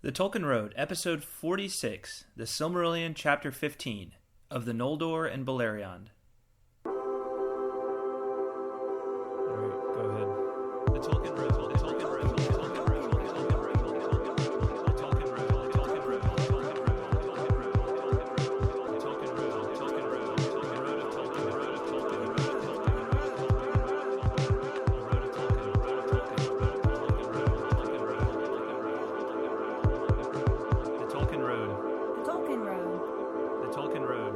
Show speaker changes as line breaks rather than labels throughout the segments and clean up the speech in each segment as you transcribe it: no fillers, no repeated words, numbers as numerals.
The Tolkien Road, Episode 46, The Silmarillion, Chapter 15, of the Noldor and Beleriand. Alright, go ahead. The Tolkien Road, the Tolkien Road, the Tolkien Road, the Tolkien Road, the Tolkien Road, the Tolkien Road, the Tolkien Road, the Tolkien Road, the Tolkien Road, the Tolkien Road, the Tolkien Road, the Tolkien Road, the Tolkien Road, the Tolkien Road,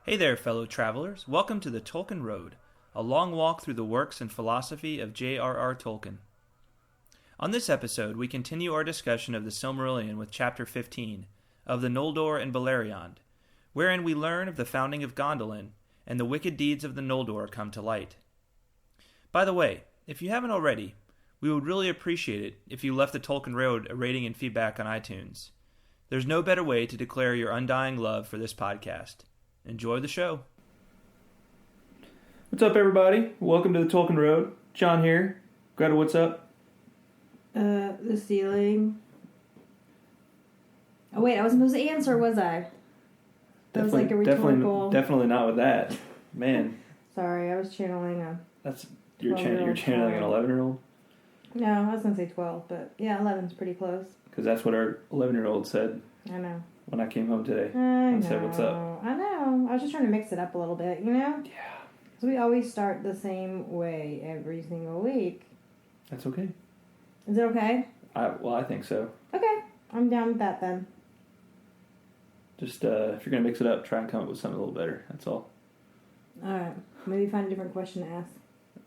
Hey there, fellow travelers. Welcome to the Tolkien Road, a long walk through the works and philosophy of J.R.R. Tolkien. On this episode, we continue our discussion of the Silmarillion with Chapter 15, of the Noldor and Beleriand, wherein we learn of the founding of Gondolin and the wicked deeds of the Noldor come to light. By the way, if you haven't already, we would really appreciate it if you left the Tolkien Road a rating and feedback on iTunes. There's no better way to declare your undying love for this podcast. Enjoy the show.
What's up, everybody? Welcome to the Tolkien Road. John here. Greta, what's up?
The ceiling. Oh, wait, I was supposed to answer, was I? That was like a rhetorical...
Definitely not with that. Man.
Sorry, I was channeling a...
You're channeling an 11-year-old?
No, I was going to say 12, but yeah, 11's pretty close.
Because that's what our 11-year-old said.
I know.
When I came home today.
I know.
Said, what's up?
I know. I was just trying to mix it up a little bit, you know?
Yeah.
So we always start the same way every single week.
That's okay.
Is it okay?
I think so.
Okay. I'm down with that then.
Just, if you're going to mix it up, try and come up with something a little better. That's all.
Alright. Maybe find a different question to ask.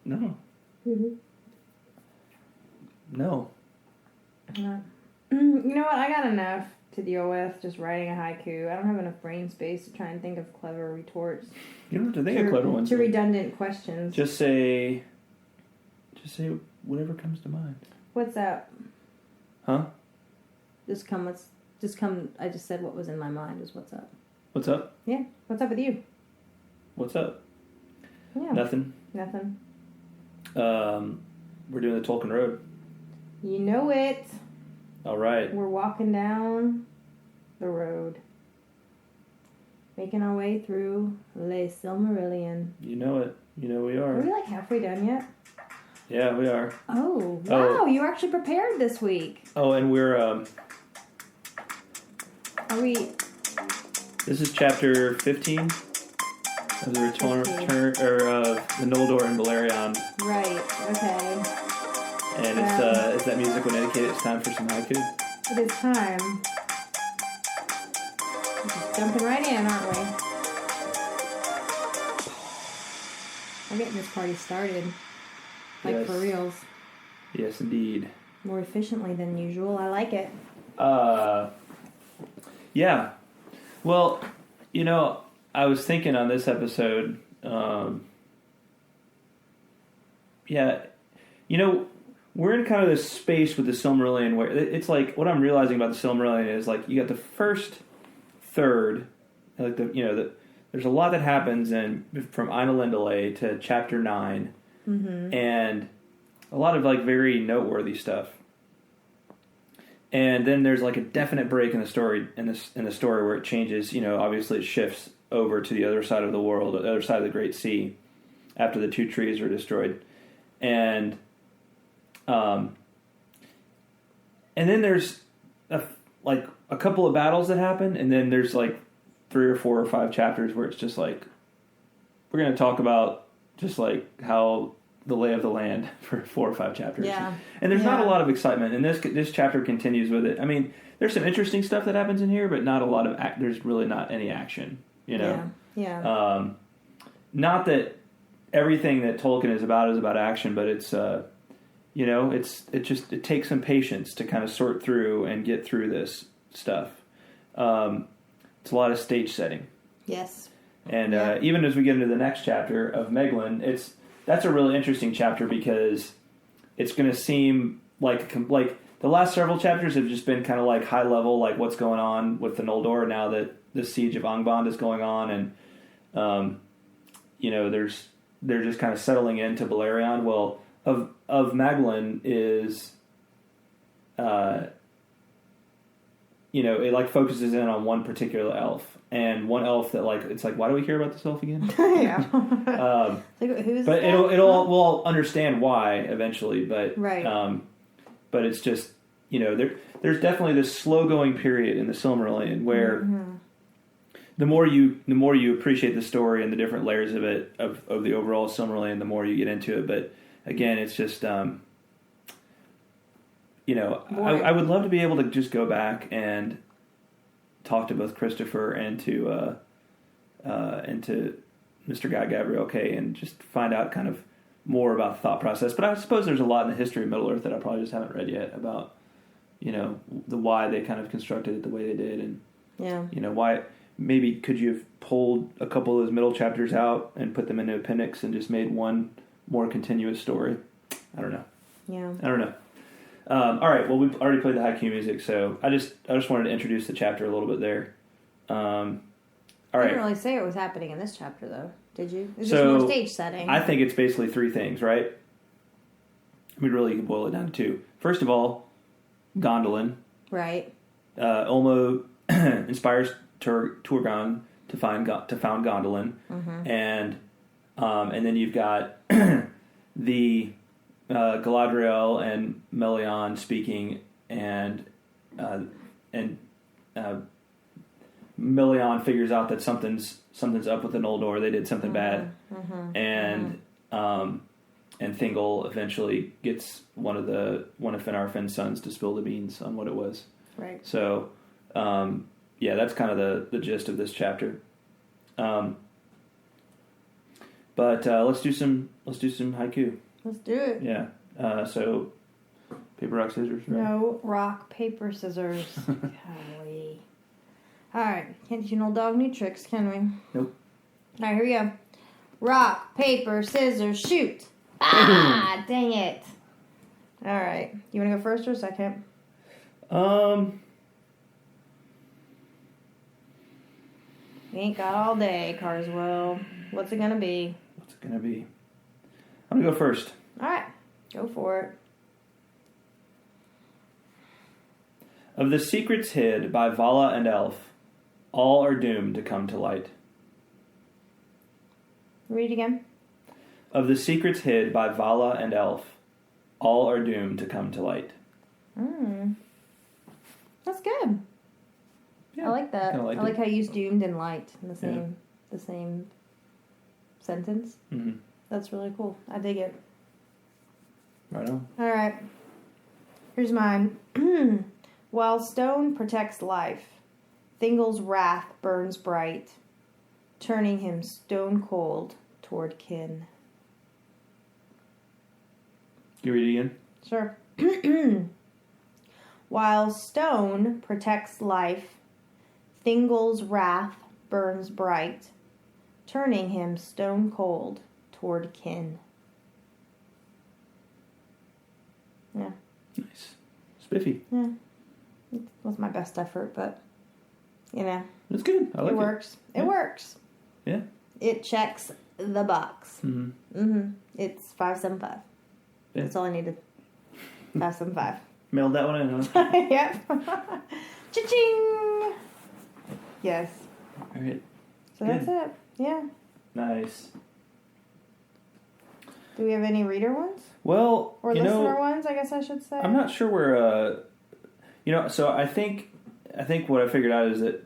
No.
Mm-hmm.
No.
You know what? I got enough to deal with just writing a haiku. I don't have enough brain space to try and think of clever retorts.
You don't have to think of clever ones.
To redundant questions.
Just say whatever comes to mind.
What's up?
Huh?
Just come. I just said what was in my mind is what's up.
What's up?
Yeah. What's up with you?
What's up?
Yeah.
Nothing. We're doing the Tolkien Road.
You know it.
All right.
We're walking down the road. Making our way through Le Silmarillion.
You know it. You know we are.
Are we like halfway done yet?
Yeah, we are.
Oh, wow. You were actually prepared this week.
Oh, and we're...
Are we...
This is chapter 15 of the return of the Noldor and Beleriand.
Right, okay.
And it's that music when indicated it's time for some haiku.
It is time. We're just jumping right in, aren't we? We're getting this party started. Like,
yes.
For reals.
Yes, indeed.
More efficiently than usual. I like it.
Yeah. Well, I was thinking on this episode, we're in kind of this space with the Silmarillion where it's like, what I'm realizing about the Silmarillion is like, you got the first third, like there's a lot that happens from Ainulindale to chapter 9,
mm-hmm.
and a lot of like very noteworthy stuff. And then there's like a definite break in the story, in the story where it changes, obviously it shifts over to the other side of the world, the other side of the Great Sea, after the two trees are destroyed. And then there's a couple of battles that happen, and then there's like 3 or 4 or 5 chapters where it's just like, we're going to talk about just like how the lay of the land for 4 or 5 chapters.
Yeah.
And there's not a lot of excitement, and this chapter continues with it. I mean, there's some interesting stuff that happens in here, but not a lot of there's really not any action,
Yeah.
Not that everything that Tolkien is about action, but it's it takes some patience to kind of sort through and get through this stuff. It's a lot of stage setting.
Yes.
And even as we get into the next chapter of Meglin, that's a really interesting chapter because it's going to seem like the last several chapters have just been kind of like high level, like what's going on with the Noldor now that the siege of Angband is going on, and they're just kind of settling into Beleriand. Well, of Meglin is, it like focuses in on one particular elf, and one elf that like it's like, why do we care about this elf again?
Yeah. Who's
but
that?
we'll understand why eventually. But
right.
But it's just there's definitely this slow going period in the Silmarillion where the more you appreciate the story and the different layers of it of the overall Silmarillion, the more you get into it. But again, it's just I would love to be able to just go back and talk to both Christopher and to Mr. Guy Gabriel K and just find out kind of more about the thought process. But I suppose there's a lot in the history of Middle Earth that I probably just haven't read yet about the why they kind of constructed it the way they did, and why maybe could you have pulled a couple of those middle chapters out and put them into appendix and just made one more continuous story. I don't know.
Yeah.
I don't know. All right. Well, we've already played the haiku music, so I just wanted to introduce the chapter a little bit there. All right.
You didn't really say what was happening in this chapter, though, did you? It's just more stage setting.
I think it's basically three things, right? I mean, really, you can boil it down to two. First of all, Gondolin.
Right.
Ulmo inspires Turgon to found Gondolin, and then you've got the Galadriel and Melian speaking, and Melian figures out that something's up with the Noldor. They did something bad, and Thingol eventually gets one of Finarfin's sons to spill the beans on what it was.
Right.
So, that's kind of the gist of this chapter. But let's do some haiku.
Let's do it.
Yeah. So, paper, rock, scissors. Right?
No, rock, paper, scissors. Golly. All right. Can't teach an old dog new tricks, can we?
Nope.
All right, here we go. Rock, paper, scissors, shoot. Ah, dang it. All right. You want to go first or second? We ain't got all day, Carswell. What's it going to be?
I'm going to go first.
All right. Go for it.
Of the secrets hid by Vala and Elf, all are doomed to come to light.
Read again.
Of the secrets hid by Vala and Elf, all are doomed to come to light.
That's good.
Yeah,
I like that. I like how you use doomed and light in the same sentence.
Mm-hmm.
That's really cool. I dig it.
Right on.
All right. Here's mine. While stone protects life, Thingol's wrath burns bright, turning him stone cold toward kin.
You read it again?
Sure. While stone protects life, Thingol's wrath burns bright, turning him stone cold toward kin. Yeah.
Nice. Spiffy.
Yeah. It was my best effort, but,
It's good. I like it.
It works. It works.
Yeah.
It checks the box. It's 575.
Yeah.
That's all I needed. 575.
Mailed that one in, huh?
Yep. Cha-ching! Yes.
All right.
So
Good.
that's it. Yeah.
Nice.
Do we have any reader ones?
Well,
Or listener ones, I guess I should say.
I'm not sure where, so I think what I figured out is that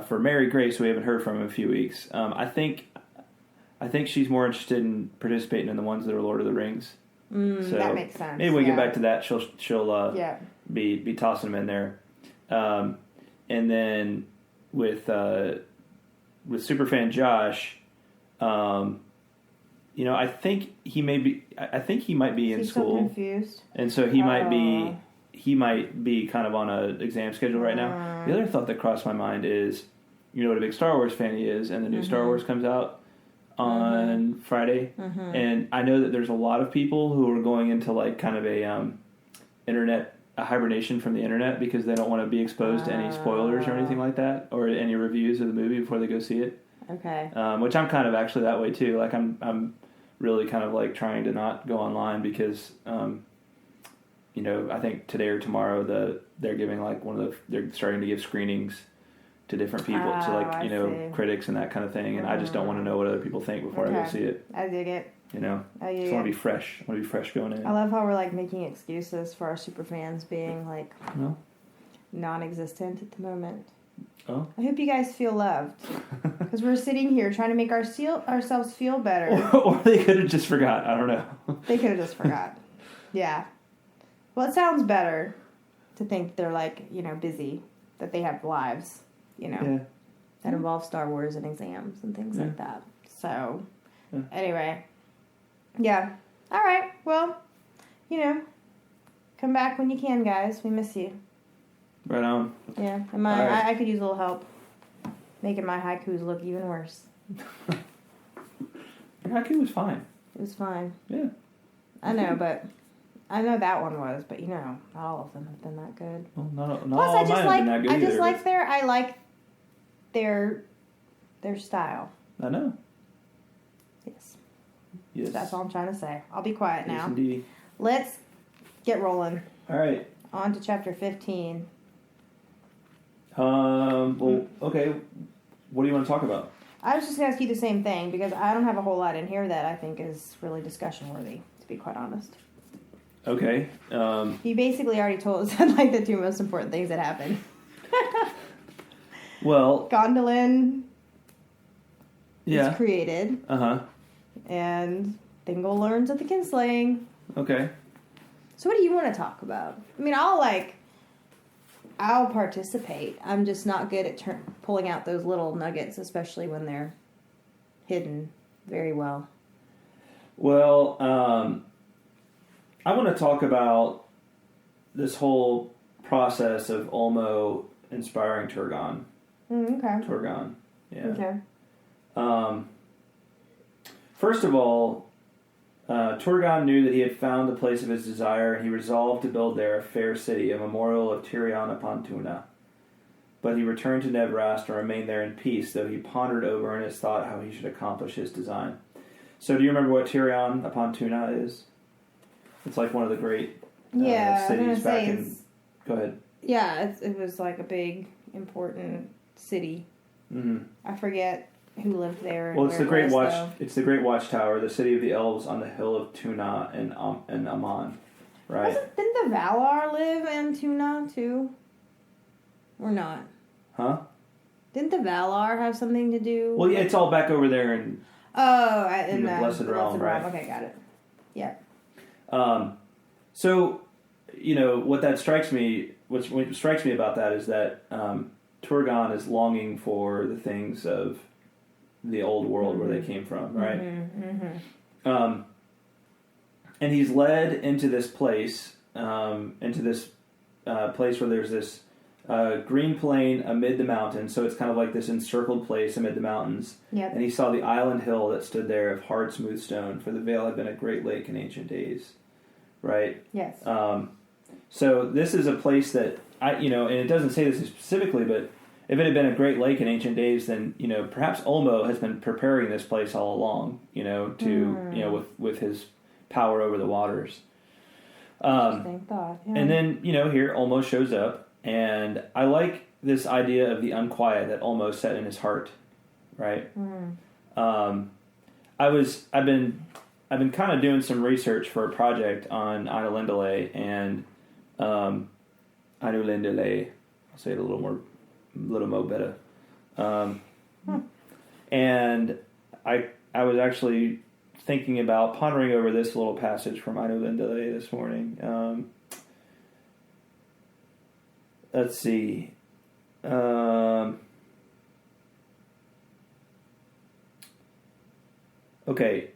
for Mary Grace, who we haven't heard from in a few weeks, I think she's more interested in participating in the ones that are Lord of the Rings. So
that makes sense.
Maybe when we get back to that, she'll be tossing them in there. And then with superfan Josh, I think he might be in school.
So confused.
And so he might be kind of on an exam schedule right now. The other thought that crossed my mind is, what a big Star Wars fan he is, and the new Star Wars comes out on Friday, and I know that there's a lot of people who are going into like kind of a hibernation from the internet because they don't want to be exposed to any spoilers or anything like that, or any reviews of the movie before they go see it.
Okay.
Which I'm kind of actually that way too. Like I'm really kind of like trying to not go online because, I think today or tomorrow they're giving like they're starting to give screenings to different people, to like
see.
critics and that kind of thing, and I just don't want to know what other people think before I go see it.
I dig it.
I just want to be fresh. I want to be fresh going in.
I love how we're like making excuses for our super fans being like non-existent at the moment.
Oh.
I hope you guys feel loved because we're sitting here trying to make ourselves feel better.
Or they could have just forgot. I don't know.
They could have just forgot. Yeah. Well, it sounds better to think they're like busy, that they have lives. That involve Star Wars and exams and things like that. So, anyway. Yeah. All right. Well, come back when you can, guys. We miss you.
Right on.
Yeah. And I could use a little help making my haikus look even worse.
Your haiku was fine.
It was fine.
Yeah.
I know, but... I know that one was, but not all of them have been that good.
Well, not
Plus,
all of mine have been that good either.
I like their style.
I know.
Yes. That's all I'm trying to say. I'll be quiet now.
Yes, indeed.
Let's get rolling.
All right.
On to chapter 15.
Well, okay. What do you want to talk about?
I was just going to ask you the same thing, because I don't have a whole lot in here that I think is really discussion worthy, to be quite honest.
Okay.
You basically already told us like the two most important things that happened.
Well,
Gondolin is created.
Uh-huh.
And Thingol learns of the kinslaying.
Okay.
So what do you want to talk about? I mean, I'll participate. I'm just not good at pulling out those little nuggets, especially when they're hidden very well.
Well, I want to talk about this whole process of Ulmo inspiring Turgon.
Okay.
Turgon. Yeah.
Okay.
First of all, Turgon knew that he had found the place of his desire, and he resolved to build there a fair city, a memorial of Tyrion upon Tuna. But he returned to Nebrast and remained there in peace, though he pondered over in his thought how he should accomplish his design. So do you remember what Tyrion upon Tuna is? It's like one of the great cities back in... Go ahead.
Yeah, it was like a big, important city.
Mm-hmm.
I forget who lived there.
Well, it's the Great Watchtower, the city of the elves on the hill of Tuna and Aman, right?
Didn't the Valar live in Tuna too, or not?
Huh?
Didn't the Valar have something to do?
Well, yeah, it's all back over there in
in
the Blessed Realm, right?
Okay, got it. Yeah.
So, what strikes me about that is that Turgon is longing for the things of the old world where they came from, right?
Mm-hmm, mm-hmm.
And he's led into this place, place where there's this green plain amid the mountains. So it's kind of like this encircled place amid the mountains.
Yep.
And he saw the island hill that stood there of hard, smooth stone, for the vale had been a great lake in ancient days, right?
Yes.
So this is a place that and it doesn't say this specifically, but if it had been a great lake in ancient days, then perhaps Ulmo has been preparing this place all along, with his power over the waters.
Interesting thought. Yeah.
And then here Ulmo shows up, and I like this idea of the unquiet that Ulmo set in his heart, right?
Mm.
I've been kind of doing some research for a project on Untitled and Untitled. I'll say it a little more better. And I was actually pondering over this little passage from Untitled this morning. Let's see. Okay.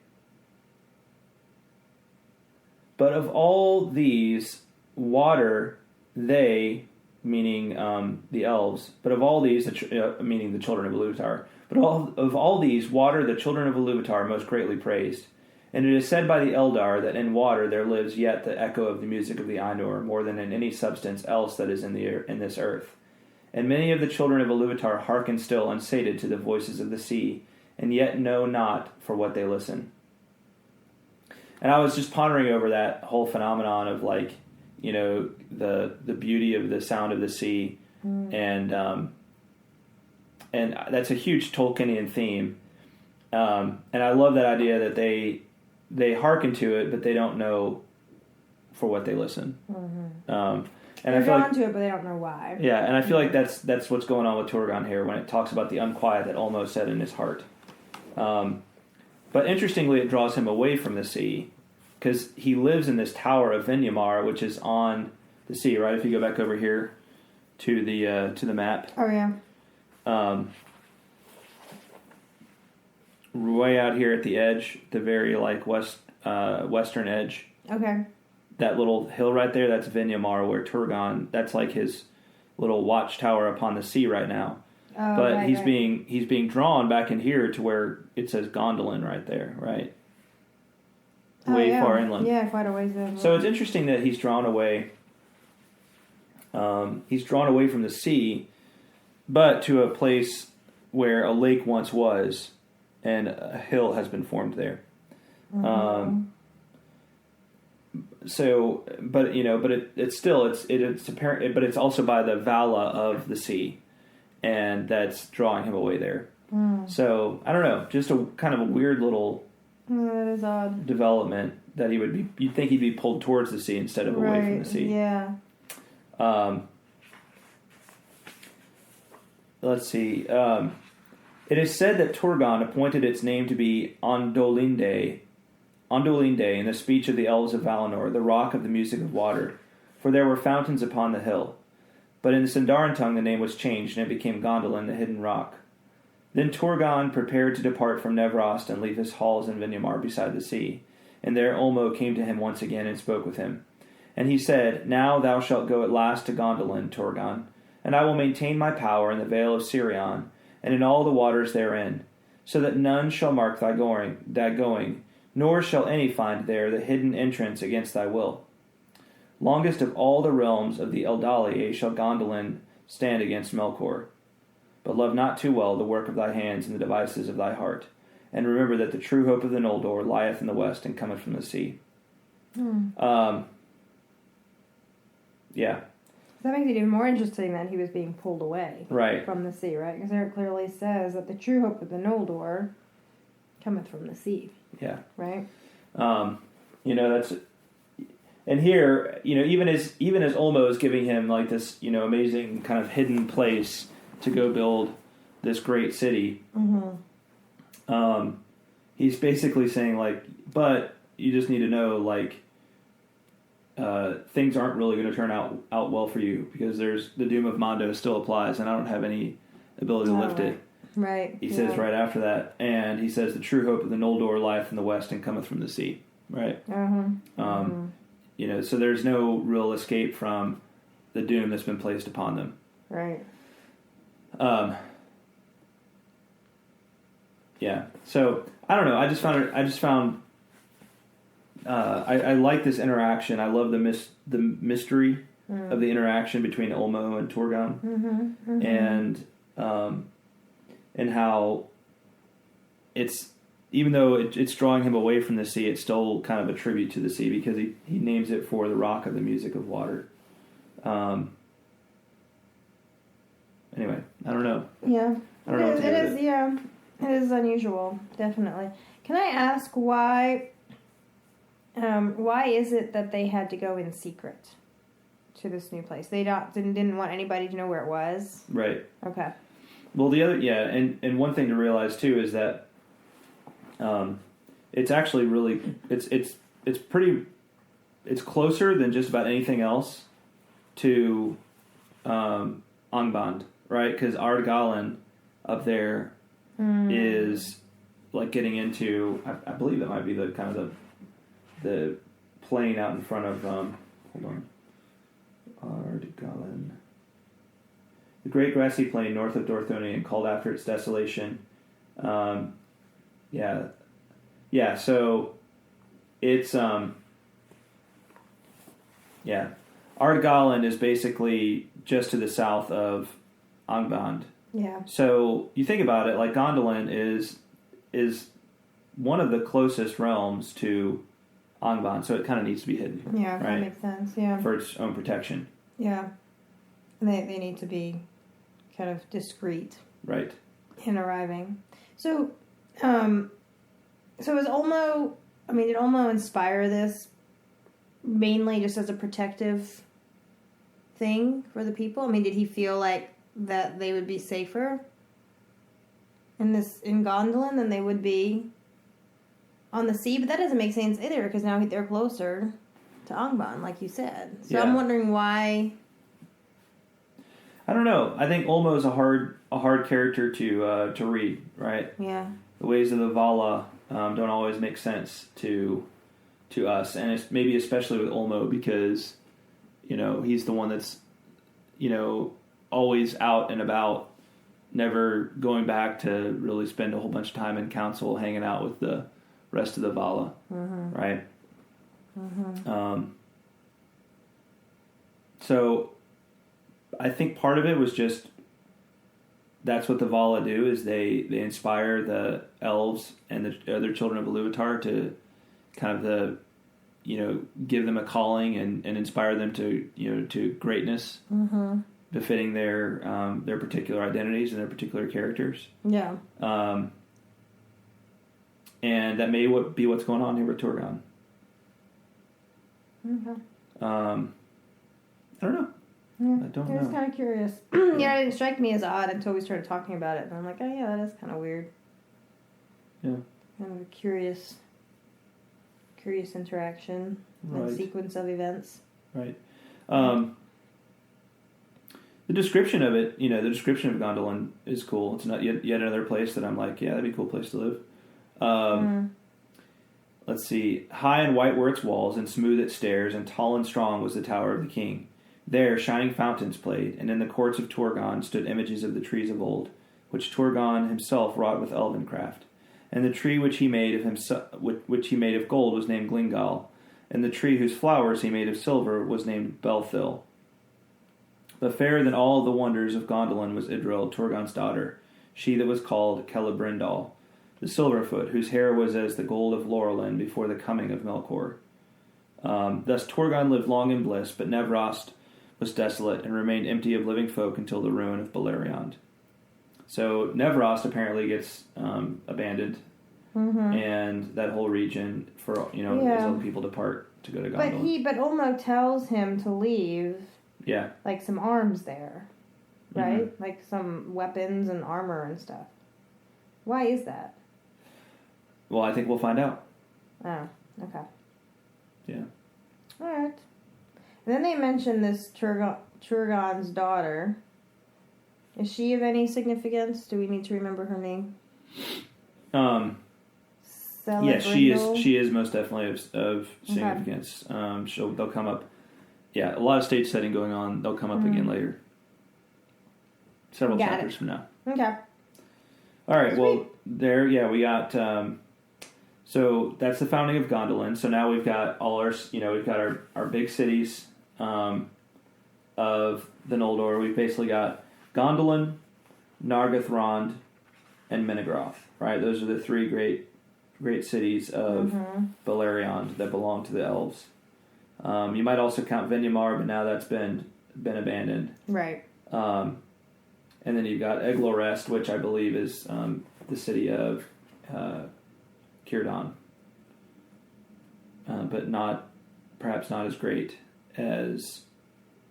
But of all these, water, they, meaning the elves, but of all these, meaning the children of Iluvatar, but of all these, water the children of Iluvatar most greatly praised. And it is said by the Eldar that in water there lives yet the echo of the music of the Ainur, more than in any substance else that is in this earth. And many of the children of Iluvatar hearken still unsated to the voices of the sea, and yet know not for what they listen. And I was just pondering over that whole phenomenon of like, you know, the beauty of the sound of the sea, and that's a huge Tolkienian theme. And I love that idea that they hearken to it, but they don't know for what they listen. And
they're
I feel
drawn to it, but they don't know why.
Yeah, and I feel like that's what's going on with Turgon here when it talks about the unquiet that Ulmo said in his heart. But interestingly, it draws him away from the sea, because he lives in this tower of Vinyamar, which is on the sea, right? If you go back over here to the map.
Oh, yeah.
Way out here at the edge, the very like western edge.
Okay.
That little hill right there, that's Vinyamar, where Turgon, that's like his little watchtower upon the sea right now.
Oh,
but
right,
he's
right.
being drawn back in here to where it says Gondolin right there, right? Way far inland.
Yeah, quite a ways inland.
So it's interesting that he's drawn away. He's drawn away from the sea, but to a place where a lake once was, and a hill has been formed there. So, but you know, but it's still it's apparent, but it's also by the Vala of the sea, and that's drawing him away there. So I don't know, just a kind of a weird little
that is odd
development that he would be. You'd think he'd be pulled towards the sea instead of away from the sea.
Yeah.
Let's see. It is said that Turgon appointed its name to be Gondolin Day in the speech of the elves of Valinor, the rock of the music of water, for there were fountains upon the hill. But in the Sindarin tongue the name was changed, and it became Gondolin, the hidden rock. Then Turgon prepared to depart from Nevrost and leave his halls in Vinyamar beside the sea. And there Ulmo came to him once again and spoke with him. And he said, Now thou shalt go at last to Gondolin, Turgon, and I will maintain my power in the vale of Sirion, and in all the waters therein, so that none shall mark thy going, nor shall any find there the hidden entrance against thy will. Longest of all the realms of the Eldali shall Gondolin stand against Melkor. But love not too well the work of thy hands and the devices of thy heart, and remember that the true hope of the Noldor lieth in the west and cometh from the sea. Yeah.
That makes it even more interesting that he was being pulled away
Right.
from the sea, right? Because there it clearly says that the true hope of the Noldor cometh from the sea.
Yeah.
Right?
You know, that's, and here, you know, even as Ulmo is giving him like this, you know, amazing kind of hidden place to go build this great city, he's basically saying like, but you just need to know like, things aren't really going to turn out well for you, because there's the doom of Mondo still applies, and I don't have any ability to lift it.
Right.
He says right after that, and he says the true hope of the Noldor lieth in the west and cometh from the sea. Right. You know, so there's no real escape from the doom that's been placed upon them.
Right.
Yeah. So I don't know. I like this interaction. I love the mystery of the interaction between Ulmo and Turgon, and how it's, even though it's drawing him away from the sea, it's still kind of a tribute to the sea, because he names it for the rock of the music of water. Anyway, I don't know.
Yeah.
I don't know what to do with it.
Yeah. It is unusual, definitely. Can I ask why is it that they had to go in secret to this new place? They didn't want anybody to know where it was?
Right.
Okay.
Well, the other, yeah, and one thing to realize too is that it's actually really, it's closer than just about anything else to Angband, right? Because Ardgallen up there is like getting into, I believe that might be the kind of the plain out in front of, hold on, Ardgallen. The great grassy plain north of Dorthonion, called after its desolation. Yeah, so it's, Ardgallen is basically just to the south of Angband.
Yeah.
So you think about it, like Gondolin is one of the closest realms to Angband, so it kind of needs to be hidden.
Yeah,
right?
that makes sense. Yeah.
For its own protection.
Yeah. And they need to be kind of discreet.
Right.
In arriving. So, is Ulmo, did Ulmo inspire this mainly just as a protective thing for the people? Did he feel like that they would be safer in Gondolin than they would be on the sea? But that doesn't make sense either, because now they're closer to Angband, like you said. So I'm wondering why.
I don't know. I think Ulmo is a hard character to read, right?
Yeah.
The ways of the Vala don't always make sense to us, and it's maybe especially with Ulmo because he's the one that's always out and about, never going back to really spend a whole bunch of time in council hanging out with the rest of the Vala, right? So I think part of it was just that's what the Vala do, is they inspire the elves and the other children of Iluvatar to kind of give them a calling and inspire them to greatness, befitting their particular identities and their particular characters.
Yeah.
And that may be what's going on here with Turgon.
Okay.
I don't know.
Yeah,
I don't
I was
know.
kind of curious. It didn't strike me as odd until we started talking about it. And I'm like, oh yeah, that is kind of weird.
Yeah.
Kind of a curious interaction and sequence of events.
Right. The description of it, the description of Gondolin is cool. It's not yet another place that I'm like, yeah, that'd be a cool place to live. Let's see. High and white were its walls, and smooth its stairs, and tall and strong was the tower of the king. There shining fountains played, and in the courts of Turgon stood images of the trees of old, which Turgon himself wrought with elven craft. And the tree which he made of gold was named Glingal, and the tree whose flowers he made of silver was named Belthil. But fairer than all the wonders of Gondolin was Idril, Turgon's daughter, she that was called Celebrindal, the Silverfoot, whose hair was as the gold of Laurelin before the coming of Melkor. Thus Turgon lived long in bliss, but Nevrost was desolate and remained empty of living folk until the ruin of Beleriand. So Nevrost apparently gets abandoned, and that whole region as other people depart to go to Gondolin.
But Ulmo tells him to leave.
Yeah.
Like some arms there, right? Like some weapons and armor and stuff. Why is that?
Well, I think we'll find out.
Oh, okay.
Yeah.
All right. And then they mention this Turgon's daughter. Is she of any significance? Do we need to remember her name?
Yes, she is. She is most definitely of significance. Okay. They'll come up. Yeah, a lot of stage setting going on. They'll come up again later. Several chapters from now.
Okay.
All right. Sweet. Well, we got. So that's the founding of Gondolin. So now we've got all our, we've got our big cities of the Noldor. We've basically got Gondolin, Nargothrond, and Menegroth. Right, those are the three great cities of Beleriand that belong to the elves. You might also count Vinyamar, but now that's been abandoned.
Right.
And then you've got Eglorest, which I believe is the city of Círdan, but perhaps not as great as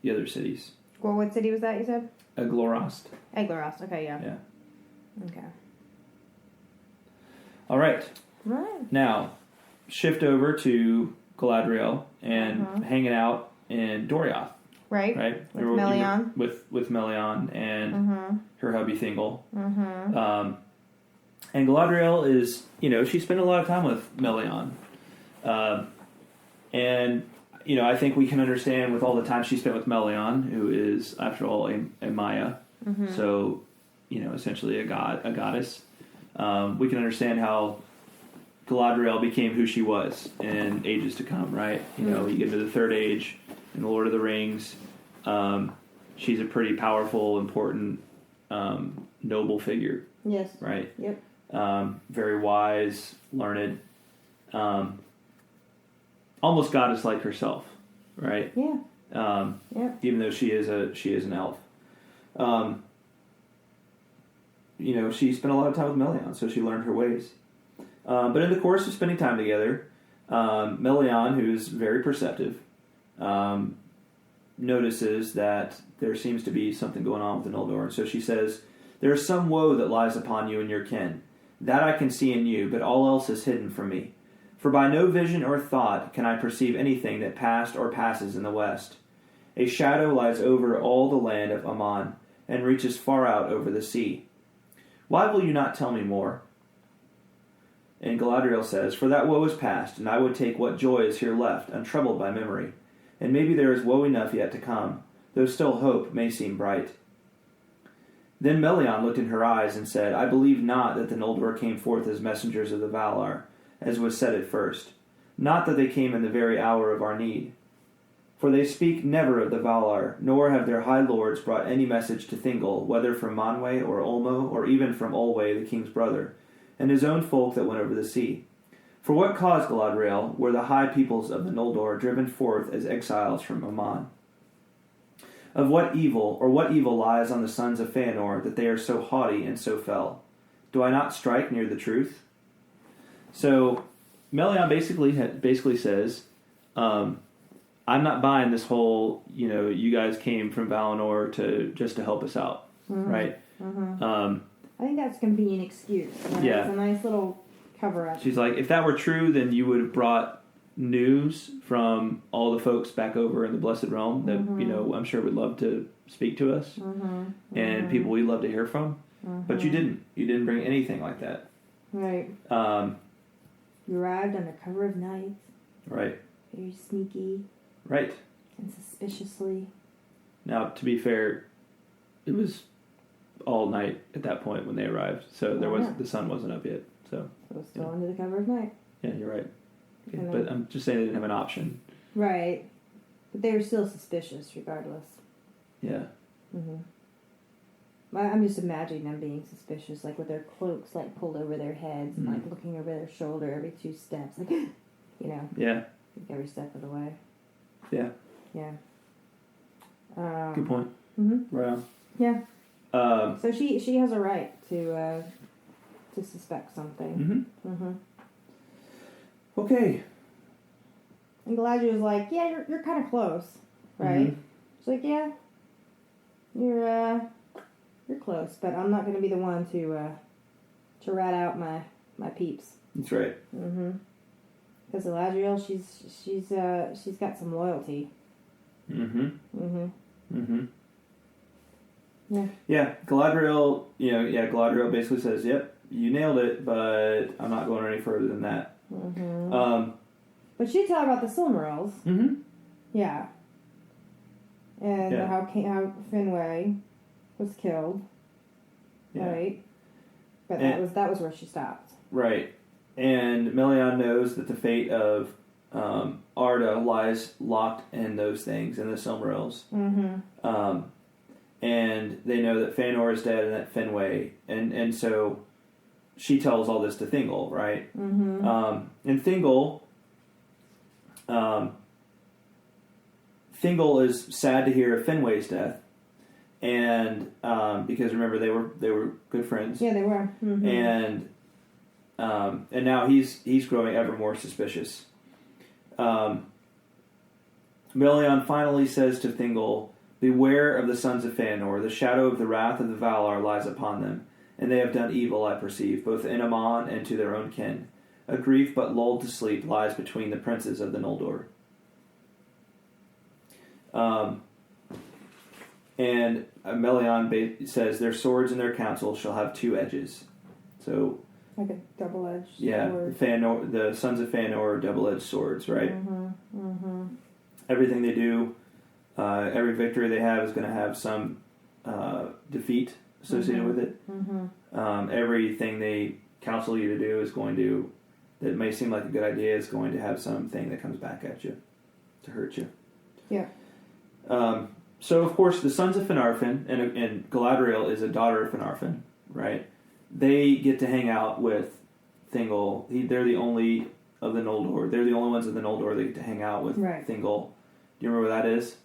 the other cities.
Well, what city was that you said?
Eglorest.
Eglorest. Okay. Yeah.
Yeah.
Okay.
All right.
Right.
Now, shift over to Galadriel and hanging out in Doriath.
Right.
Right.
With Melian.
With Melian and her hubby Thingol. And Galadriel is, she spent a lot of time with Melian. And, I think we can understand with all the time she spent with Melian, who is, after all, a Maya. So, essentially a goddess. We can understand how Galadriel became who she was in ages to come, right? You get into the Third Age in The Lord of the Rings. She's a pretty powerful, important, noble figure.
Yes.
Right?
Yep.
Very wise, learned. almost goddess like herself, right?
Yeah.
Even though she is an elf. She spent a lot of time with Melian, so she learned her ways. But in the course of spending time together, Melian, who's very perceptive, notices that there seems to be something going on with the Noldor. And so she says, "There is some woe that lies upon you and your kin. That I can see in you, but all else is hidden from me. For by no vision or thought can I perceive anything that passed or passes in the west. A shadow lies over all the land of Aman, and reaches far out over the sea. Why will you not tell me more?" And Galadriel says, "For that woe is past, and I would take what joy is here left, untroubled by memory. And maybe there is woe enough yet to come, though still hope may seem bright." Then Melian looked in her eyes and said, "I believe not that the Noldor came forth as messengers of the Valar, as was said at first. Not that they came in the very hour of our need. For they speak never of the Valar, nor have their high lords brought any message to Thingol, whether from Manwë or Ulmo, or even from Olwë the king's brother, and his own folk that went over the sea. For what cause, Galadriel, were the high peoples of the Noldor driven forth as exiles from Aman? Of what evil lies on the sons of Feanor that they are so haughty and so fell? Do I not strike near the truth?" So Melian basically says, "I'm not buying this whole, you guys came from Valinor just to help us out, right?"
I think that's a convenient excuse. Right?
Yeah.
It's a nice little cover-up.
She's like, if that were true, then you would have brought news from all the folks back over in the Blessed Realm that, I'm sure would love to speak to us, and people we'd love to hear from. But you didn't. You didn't bring anything like that.
Right. You arrived under cover of night.
Right.
Very sneaky.
Right.
And suspiciously.
Now, to be fair, it was all night at that point when they arrived, so the sun wasn't up yet. So
it was still under the cover of night.
Yeah, you're right. Okay, but I'm just saying they didn't have an option.
Right. But they were still suspicious regardless.
Yeah.
I'm just imagining them being suspicious, like with their cloaks pulled over their heads and looking over their shoulder every 2 steps.
Yeah.
Every step of the way.
Yeah.
Yeah.
Good point. Right on.
Yeah. So she has a right to suspect something.
Okay.
And Galadriel was like, "Yeah, you're kind of close, right?" She's like, "Yeah, you're close, but I'm not going to be the one to rat out my peeps."
That's right.
Because Galadriel, she's got some loyalty.
Yeah, Galadriel, Galadriel basically says, "Yep, you nailed it, but I'm not going any further than that."
But she talked about the Silmarils. Yeah. And how Finwë was killed. Yeah. Right? But that was where she stopped.
Right. And Melian knows that the fate of Arda lies locked in those things, in the Silmarils. And they know that Feanor is dead and that Finwë, and so she tells all this to Thingol, right? And Thingol is sad to hear of Finwë's death, and because remember they were good friends.
Yeah, they were.
And now he's growing ever more suspicious. Melian finally says to Thingol, "Beware of the sons of Feanor. The shadow of the wrath of the Valar lies upon them, and they have done evil, I perceive, both in Aman and to their own kin. A grief but lulled to sleep lies between the princes of the Noldor." And Melian says, "Their swords and their counsel shall have 2 edges." So,
like a double-edged
sword. The sons of Feanor are double-edged swords, right? Everything they do, every victory they have is going to have some defeat associated with it. Everything they counsel you to do is going to, that may seem like a good idea, is going to have something that comes back at you to hurt you.
Yeah.
So, of course, the sons of Finarfin, and Galadriel is a daughter of Finarfin, right? They get to hang out with Thingol. They're the only of the Noldor. They're the only ones in the Noldor that get to hang out with Thingol. Do you remember what that is?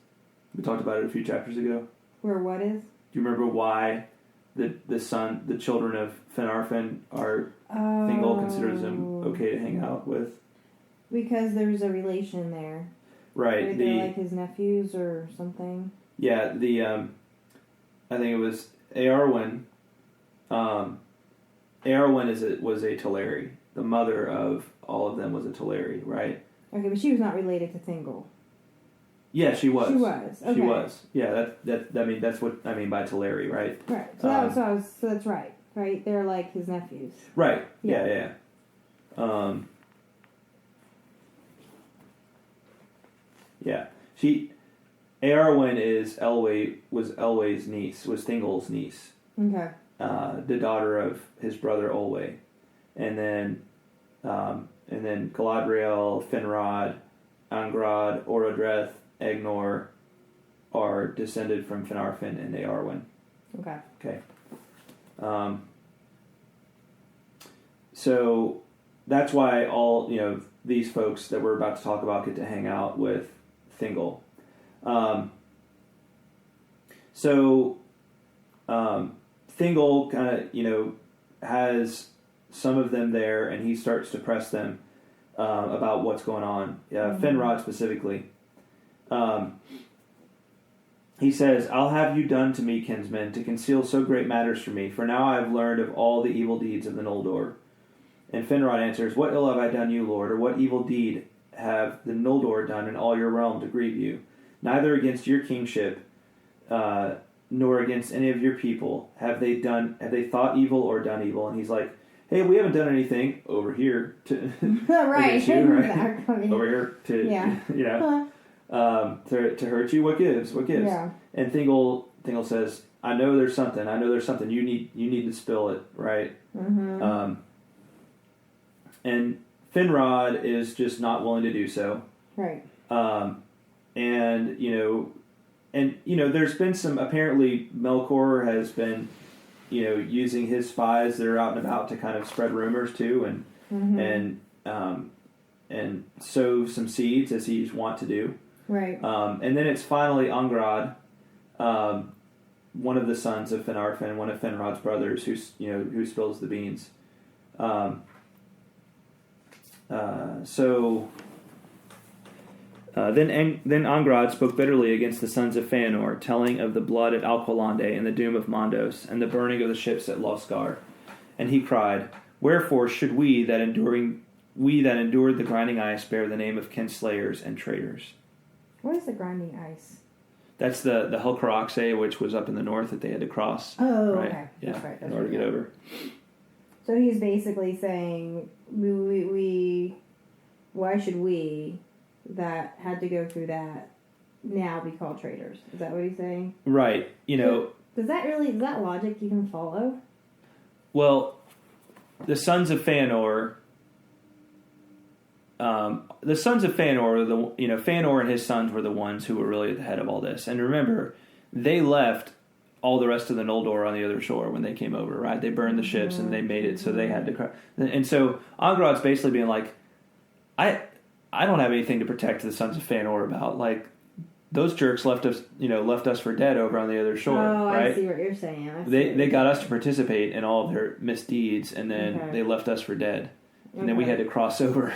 We talked about it a few chapters ago.
Where what is?
Do you remember why the children of Finarfin are Thingol considers them okay to hang out with?
Because there's a relation there.
Right.
They're like his nephews or something.
Yeah, I think it was Eowyn. Eowyn was a Teleri. The mother of all of them was a Teleri, right?
Okay, but she was not related to Thingol.
Yeah, she was.
She was. Okay.
She was. Yeah, that's what I mean by Teleri, right?
Right. So so that's right. Right? They're like his nephews.
Right. Yeah. Yeah. Eowyn was Elwë's niece, was Thingol's niece.
Okay.
The daughter of his brother Olwe. And then Galadriel, Finrod, Angrod, Orodreth, Egnor are descended from Finarfin and Eowyn. Okay. So that's why all these folks that we're about to talk about get to hang out with Thingol. Thingol kind of has some of them there, and he starts to press them about what's going on. Finrod specifically. He says, "I'll have you done to me, kinsman, to conceal so great matters from me, for now I have learned of all the evil deeds of the Noldor." And Finrod answers, "What ill have I done you, Lord, or what evil deed have the Noldor done in all your realm to grieve you? Neither against your kingship, nor against any of your people have they thought evil or done evil." And he's like, "Hey, we haven't done anything over here to
right.
against you, right? Over here to to hurt you. What gives? Yeah. And Thingol says, I know there's something. You need to spill it, right?
Mm-hmm.
And Finrod is just not willing to do so.
Right.
And there's been some, apparently Melkor has been, using his spies that are out and about to kind of spread rumors too, and sow some seeds as he's wont to do.
Right.
And then it's finally Angrod, one of the sons of Finarfin, one of Finrod's brothers, who spills the beans. Then Angrod spoke bitterly against the sons of Feanor, telling of the blood at Alqualande and the doom of Mondos, and the burning of the ships at Losgar. And he cried, "Wherefore should we that endured the grinding ice bear the name of kinslayers and traitors?"
What is the grinding ice?
That's the Helcaraxe, which was up in the north that they had to cross.
Oh,
right?
Okay.
Yeah,
That's right.
In order to get over.
So he's basically saying, we why should we that had to go through that now be called traitors? Is that what he's saying?
Right.
Is that logic you can follow?
Well, the sons of Feanor. Feanor and his sons were the ones who were really at the head of all this. And remember, they left all the rest of the Noldor on the other shore when they came over, right? They burned the ships and they made it so they had to... And so Angrod's basically being like, I don't have anything to protect the sons of Feanor about. Like, those jerks left us for dead over on the other shore, right?
I see what you're saying.
They got us to participate in all of their misdeeds, and then they left us for dead. And then we had to cross over...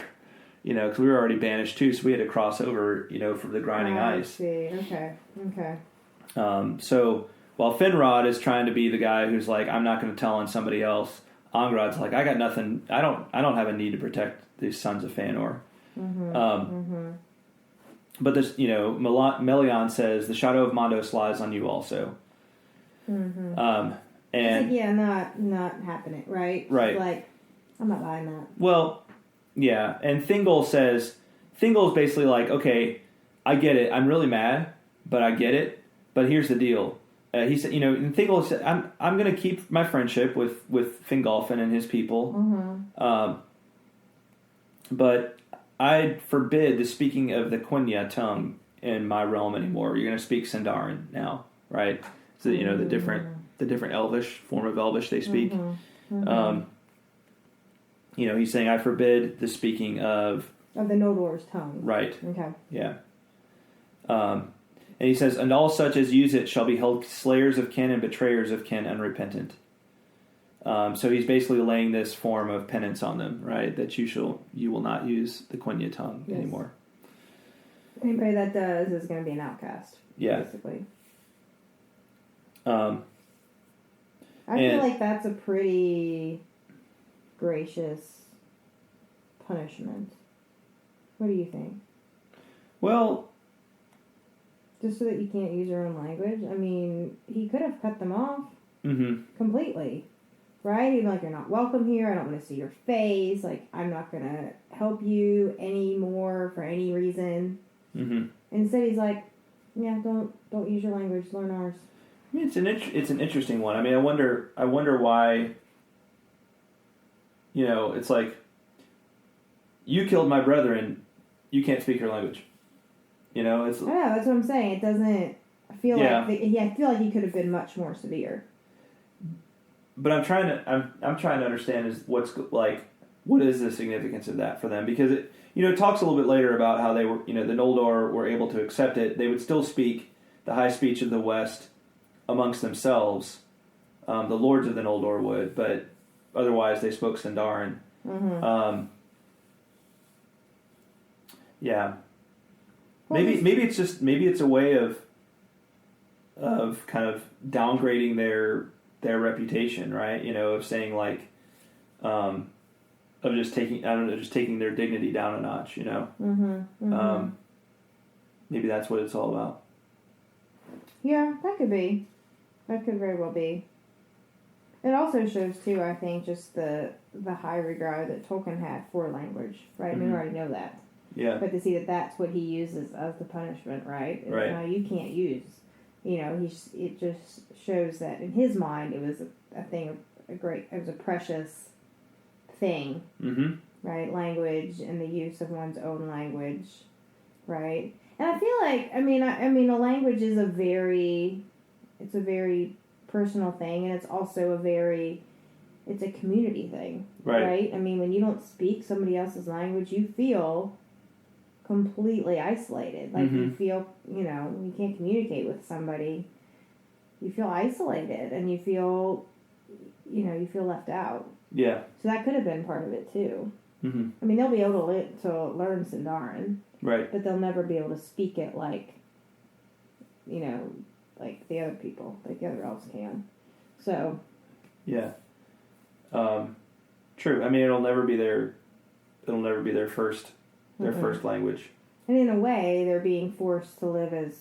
because we were already banished too, so we had to cross over, from the grinding ice.
I see. Okay.
So while Finrod is trying to be the guy who's like, I'm not going to tell on somebody else, Angrod's like, I got nothing. I don't have a need to protect these sons of Feanor. But this, Melian says the shadow of Mondos lies on you also.
Mm-hmm.
And
not happening, right?
Right.
Like, I'm not buying that.
Well. Yeah, and Thingol's basically like, okay, I get it. I'm really mad, but I get it. But here's the deal. He said, and Thingol said, I'm going to keep my friendship with Fingolfin and his people.
Mm-hmm.
But I forbid the speaking of the Quenya tongue in my realm anymore. You're going to speak Sindarin now, right? So the different Elvish form of Elvish they speak. he's saying, I forbid the speaking of
the Noldor's tongue.
Right.
Okay.
Yeah. And he says, and all such as use it shall be held slayers of kin and betrayers of kin unrepentant. So he's basically laying this form of penance on them, right? That you will not use the Quenya tongue anymore.
Anybody that does is going to be an outcast.
Yeah.
Basically. I feel like that's a pretty gracious punishment. What do you think?
Well,
just so that you can't use your own language? I mean, he could have cut them off completely. Right? He'd be like, you're not welcome here. I don't want to see your face. Like, I'm not going to help you anymore for any reason.
Mm-hmm.
Instead, he's like, yeah, don't use your language. Learn ours.
I mean, it's an interesting one. I mean, I wonder why. It's like, you killed my brother and you can't speak your language. It's.
Yeah, that's what I'm saying. It doesn't. I feel like he could have been much more severe.
But I'm trying to understand what is the significance of that for them, because it talks a little bit later about how they were the Noldor were able to accept it. They would still speak the high speech of the West amongst themselves. The lords of the Noldor would, but otherwise they spoke Sindarin.
Mm-hmm.
Yeah. Well, maybe it's a way of kind of downgrading their reputation, right? Of saying of just taking their dignity down a notch,
Mm-hmm. Mm-hmm.
Maybe that's what it's all about.
Yeah, that could be. That could very well be. It also shows too, I think, just the high regard that Tolkien had for language, right?
Mm-hmm.
We already know that.
Yeah.
But to see that that's what he uses as the punishment, right?
Right.
You can't use. It just shows that in his mind it was a thing, it was a precious thing,
mm-hmm.
right? Language and the use of one's own language, right? And I feel like, I mean, a language is a very personal thing, and it's also it's a community thing, right? I mean, when you don't speak somebody else's language, you feel completely isolated. Like,
mm-hmm.
you feel, you can't communicate with somebody. You feel isolated, and you feel left out.
Yeah.
So that could have been part of it too.
Mm-hmm.
I mean, they'll be able to learn Sindarin,
right?
But they'll never be able to speak it like the other people, like the other elves can. So.
Yeah. True. I mean, it'll never be their first language.
And in a way, they're being forced to live as,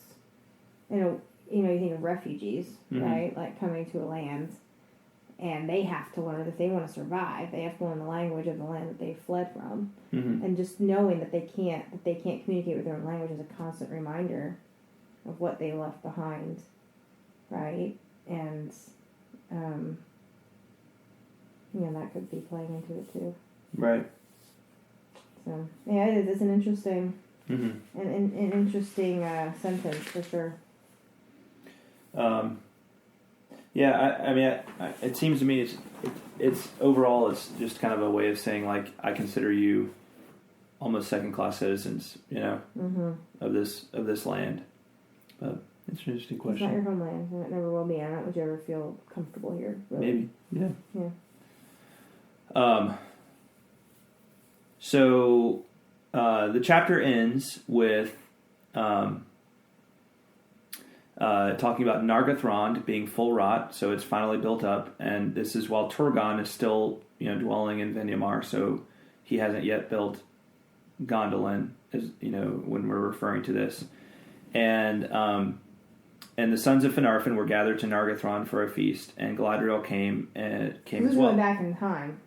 you think of refugees,
mm-hmm.
right? Like coming to a land, and they have to learn, if they want to survive, they have to learn the language of the land that they fled from.
Mm-hmm.
And just knowing that they can't communicate with their own language is a constant reminder of what they left behind, right? And, that could be playing into it too.
Right.
So, yeah, it's an interesting,
mm-hmm.
an interesting sentence for sure.
Yeah, I mean, it seems to me it's overall it's just kind of a way of saying, like, I consider you almost second-class citizens,
mm-hmm.
of this land. But it's an interesting question.
It's not your homeland, and it never will be. I don't want you to ever feel comfortable here. Really.
Maybe, yeah.
Yeah.
So the chapter ends with talking about Nargothrond being full wrought, so it's finally built up, and this is while Turgon is still dwelling in Vindhyamar, so he hasn't yet built Gondolin, as when we're referring to this, and the sons of Finarfin were gathered to Nargothrond for a feast, and Galadriel came as well.
This is going back in time.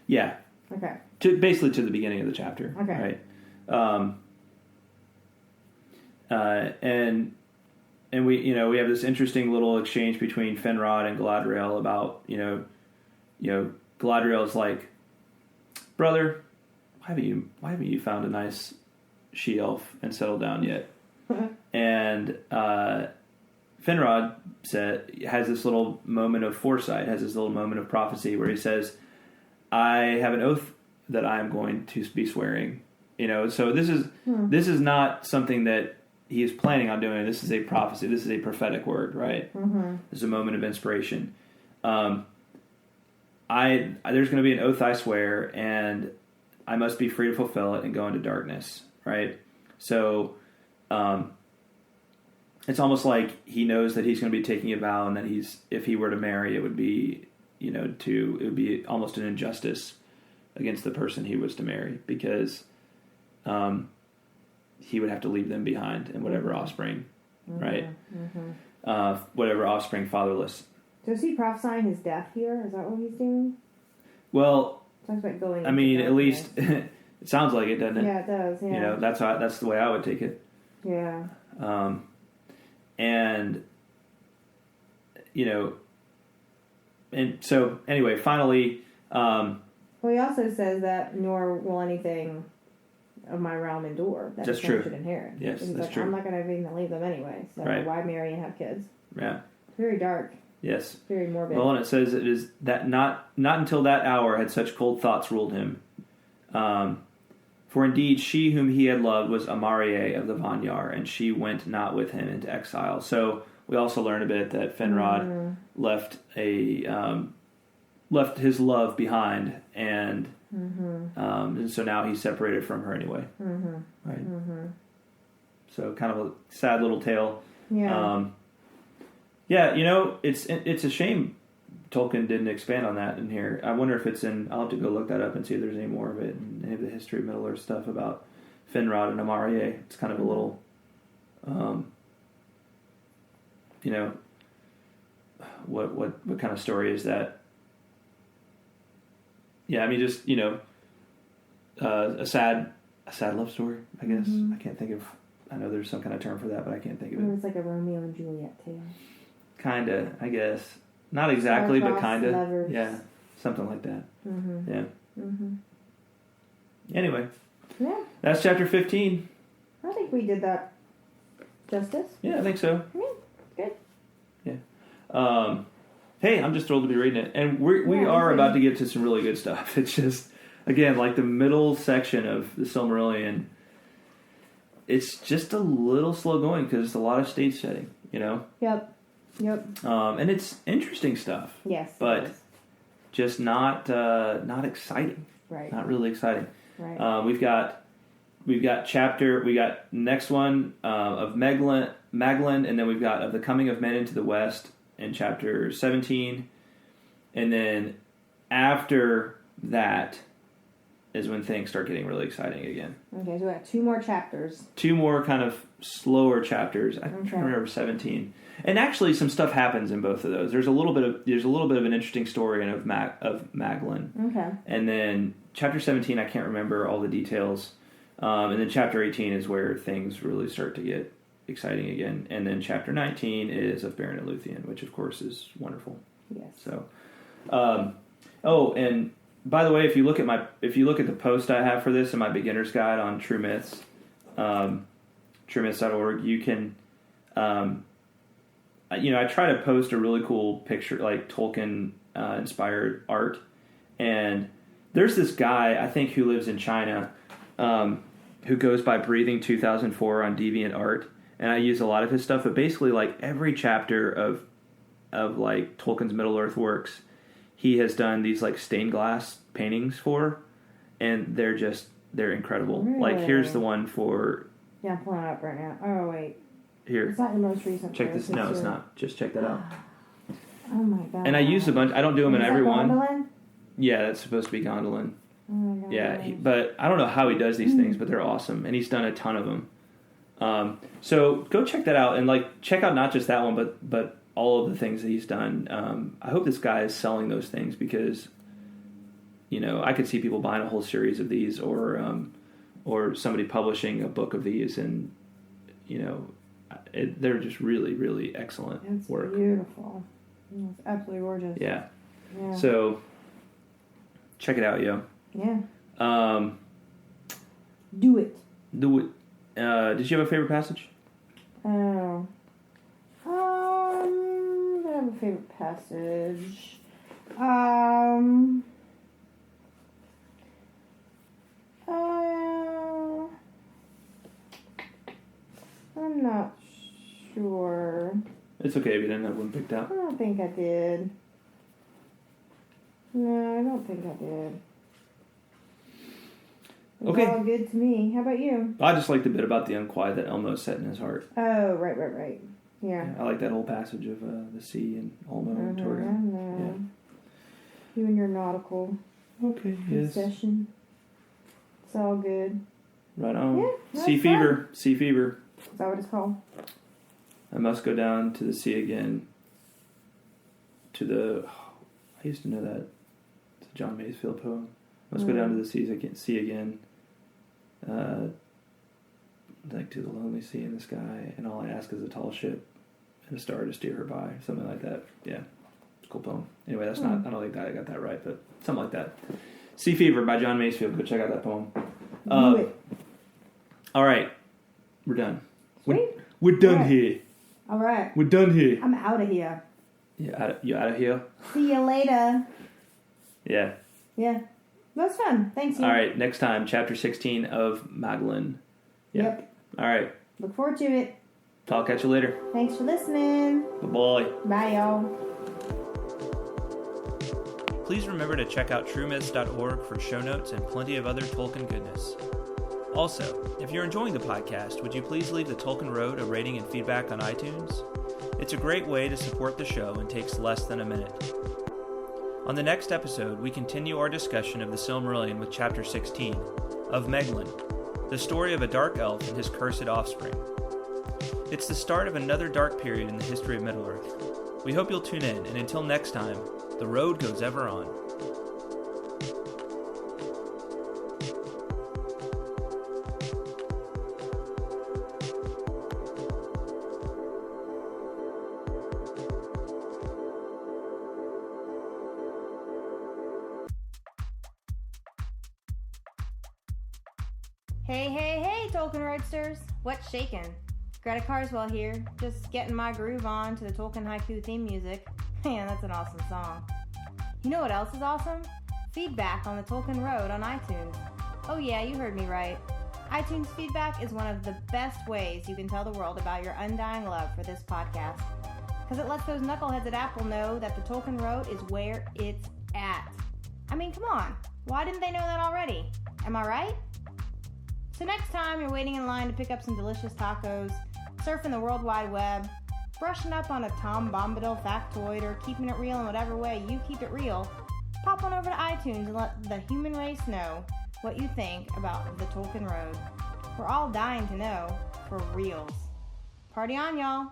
Yeah.
Okay.
Basically to the beginning of the chapter.
Okay.
Right. And we we have this interesting little exchange between Finrod and Galadriel about Galadriel's like, brother, why haven't you found a nice she-elf and settled down yet? And Finrod has this little moment of foresight, has this little moment of prophecy where he says, I have an oath that I am going to be swearing. So this is not something that he is planning on doing. This is a prophecy. This is a prophetic word, right?
Mm-hmm.
This is a moment of inspiration. There's going to be an oath I swear, and I must be free to fulfill it and go into darkness, right? So it's almost like he knows that he's going to be taking a vow, and that if he were to marry, it would be, it would be almost an injustice against the person he was to marry, because he would have to leave them behind and whatever offspring, right? Mm-hmm. Whatever offspring fatherless.
So is he prophesying his death here? Is that what he's doing?
Well,
talks about going.
I mean, at least it sounds like it, doesn't it?
Yeah, it does. Yeah.
That's the way I would take it.
Yeah.
And and so anyway, finally.
Well, he also says that nor will anything of my realm endure that
that's
his son
true.
should inherit.
Yes,
he's
that's true.
I'm not going to even leave them anyway. So why marry and have kids?
Yeah.
It's very dark.
Yes.
Very morbid.
Well, and it says it is that not until that hour had such cold thoughts ruled him. For indeed, she whom he had loved was Amarie of the Vanyar, and she went not with him into exile. So we also learn a bit that Finrod left his love behind, and so now he's separated from her anyway. Mm-hmm. Right. Mm-hmm. So kind of a sad little tale.
Yeah.
It's a shame Tolkien didn't expand on that in here. I wonder if it's in. I'll have to go look that up and see if there's any more of it, and any of the history of Middle Earth stuff about Finrod and Amarie. It's kind of a little, what kind of story is that? Yeah, I mean, just a sad love story, I guess.
Mm-hmm.
I can't think of. I know there's some kind of term for that, but I can't think of it.
It's like a Romeo and Juliet tale.
Kinda, I guess. Not exactly, but kinda.
Lovers.
Yeah, something like that.
Mm-hmm.
Yeah.
Mm-hmm.
Anyway.
Yeah.
That's chapter 15.
I think we did that justice.
Yeah, I think so.
Good.
Yeah. Hey, I'm just thrilled to be reading it. And we are about to get to some really good stuff. It's just, again, like the middle section of the Silmarillion, it's just a little slow going because it's a lot of stage setting,
Yep.
And it's interesting stuff.
Yes.
But just not exciting.
Right.
Not really exciting.
Right.
We've got next one of Meglin, and then we've got of the coming of men into the west in chapter 17, and then after that is when things start getting really exciting again.
Okay, so we got 2 more chapters.
2 more kind of slower chapters. I can't remember 17. And actually, some stuff happens in both of those. There's a little bit of an interesting story of Maglin.
Okay.
And then chapter 17, I can't remember all the details. And then chapter 18 is where things really start to get exciting again. And then chapter 19 is of Beren and Luthien, which of course is wonderful.
Yes.
So, and by the way, if you look at the post I have for this in my beginner's guide on True Myths, truemyths.org, you can, I try to post a really cool picture, like Tolkien inspired art, and there's this guy I think who lives in China, who goes by Breathing 2004 on DeviantArt, and I use a lot of his stuff. But basically, like every chapter of like Tolkien's Middle Earth works, he has done these like stained glass paintings for, and they're incredible.
Really?
Like here's the one for.
Yeah, I'm pulling it up right now. Oh wait,
here.
it's not the most recent.
Check this. No, it's not. Just check that out.
Oh my god.
And I use a bunch. I don't do them in every one.
Gondolin?
Yeah, that's supposed to be Gondolin.
Oh my god.
Yeah, but I don't know how he does these things, but they're awesome, and he's done a ton of them. So go check that out, and like check out not just that one, but all of the things that he's done. I hope this guy is selling those things because, I could see people buying a whole series of these, or somebody publishing a book of these, and they're just really, really excellent
It's
work.
Beautiful. It's absolutely gorgeous.
Yeah.
Yeah.
So check it out, yo.
Yeah.
Do it. Did you have a favorite passage?
Oh. I have a favorite passage. or...
It's okay if you didn't have one picked out.
I don't think I did. No, I don't think I did. It was all good to me. How about you?
I just like the bit about the unquiet that Ulmo set in his heart.
Oh, right. Yeah.
I like that whole passage of the sea and Ulmo and Turgon.
Yeah. You and your nautical obsession. It's all good.
Right on.
Yeah,
Sea fever. Sea fever.
Is that what it's called?
I must go down to the sea again. I used to know that. It's a John Masefield poem. Must go down to the sea again. Like to the lonely sea in the sky, and all I ask is a tall ship and a star to steer her by. Something like that. Yeah. It's a cool poem. Anyway, that's not, I don't think that I got that right, but something like that. Sea Fever by John Masefield. Go check out that poem.
Do it.
All right. We're done.
Sweet.
We're done here.
All right.
We're done here.
I'm out of here.
You out of here?
See you later.
Yeah.
Yeah. That's fun. Thanks, you.
All right. Next time, Chapter 16 of Magdalene. Yeah.
Yep.
All right.
Look forward to it.
Talk at you later.
Thanks for listening.
Bye-bye.
Bye, y'all.
Please remember to check out truemyths.org for show notes and plenty of other Tolkien goodness. Also, if you're enjoying the podcast, would you please leave the Tolkien Road a rating and feedback on iTunes? It's a great way to support the show and takes less than a minute. On the next episode, we continue our discussion of the Silmarillion with Chapter 16, of Meglin, the story of a dark elf and his cursed offspring. It's the start of another dark period in the history of Middle-earth. We hope you'll tune in, and until next time, the road goes ever on.
Hey, Tolkien Roadsters. What's shaking? Greta Carswell here, just getting my groove on to the Tolkien Haiku theme music. Man, that's an awesome song. You know what else is awesome? Feedback on the Tolkien Road on iTunes. Oh yeah, you heard me right. iTunes feedback is one of the best ways you can tell the world about your undying love for this podcast. Because it lets those knuckleheads at Apple know that the Tolkien Road is where it's at. I mean, come on. Why didn't they know that already? Am I right? So next time you're waiting in line to pick up some delicious tacos, surfing the World Wide Web, brushing up on a Tom Bombadil factoid, or keeping it real in whatever way you keep it real, pop on over to iTunes and let the human race know what you think about the Tolkien Road. We're all dying to know, for reals. Party on, y'all!